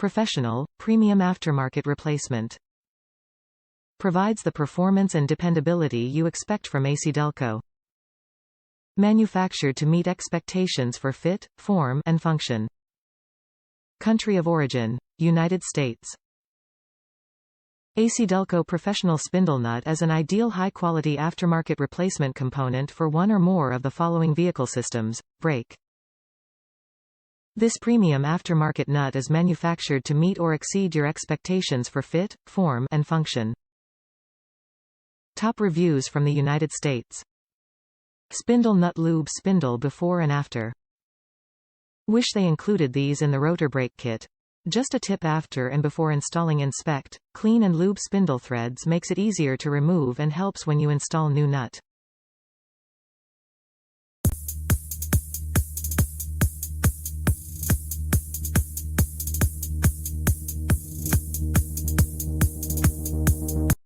Professional, premium aftermarket replacement. Provides the performance and dependability you expect from ACDelco. Manufactured to meet expectations for fit, form, and function. Country of origin: United States. ACDelco Professional Spindle Nut is an ideal high-quality aftermarket replacement component for one or more of the following vehicle systems: brake. This premium aftermarket nut is manufactured to meet or exceed your expectations for fit, form, and function. Top reviews from the United States. Spindle nut lube spindle before and after. Wish they included these in the rotor brake kit. Just a tip: after and before installing, inspect, clean and lube spindle threads makes it easier to remove and helps when you install new nut.